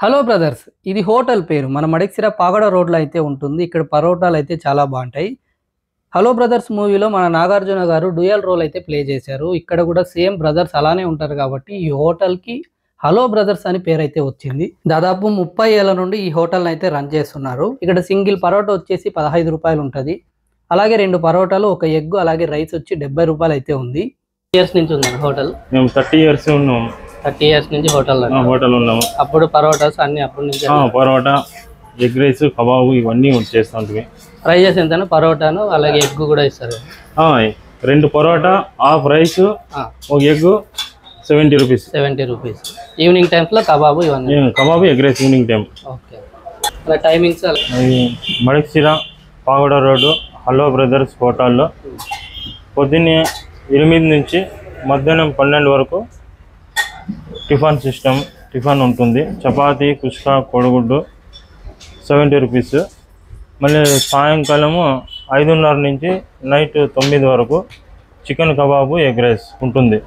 Hello brothers, ఇది hotel పేరు. మన మడిక్సిర పాగడ రోడ్లో అయితే ఉంటుంది. ఇక్కడ పరోటాలు అయితే చాలా బాగుంటాయి. హలో బ్రదర్స్ మూవీలో మన నాగార్జున గారు డ్యూయల్ రోల్ అయితే ప్లే చేశారు. ఇక్కడ కూడా సేమ్ బ్రదర్స్ అలానే ఉంటారు కాబట్టి ఈ హోటల్కి హలో బ్రదర్స్ అని పేరు అయితే వచ్చింది. దాదాపు 30 ఏళ్ల నుండి ఈ హోటల్ని అయితే రన్ చేస్తున్నారు. ఇక్కడ సింగిల్ పరోటా వచ్చేసి 15 రూపాయలు ఉంటుంది. అలాగే 2 పరోటాలు, ఒక ఎగ్, అలాగే రైస్ వచ్చి 70 రూపాయలు అయితే ఉంది. ఇయర్స్ నుంచి ఉంది హోటల్. మేము 30 ఇయర్స్ ఉన్నాం. 30 ఇయర్స్ నుంచి హోటల్ ఉన్నాము. అప్పుడు పరోటాస్ అన్ని అప్పటి నుంచి పరోటా, ఎగ్ రైస్, కబాబు ఇవన్నీ చేస్తాంటివి. ప్రైజెస్ ఎంత? పరోటాను అలాగే ఎగ్ కూడా ఇస్తారు. 2 పరోటా, హాఫ్ రైస్, ఒక egg 70 rupees. 70 rupees. Evening times లో కబాబు ఇవన్నీ. Kebab, egg rice evening time. Okay. అలా టైమింగ్స్ మడిక్సిర పాగడ రోడ్డు హలో బ్రదర్స్ హోటల్లో పొద్దున్నే 8 నుంచి మధ్యాహ్నం 12 వరకు టిఫిన్ ఉంటుంది. చపాతీ, కుష్కా, కోడిగుడ్డు 70 రూపీస్. మళ్ళీ సాయంకాలము 5:30 నుంచి నైట్ 9 వరకు చికెన్ కబాబు, ఎగ్ రైస్ ఉంటుంది.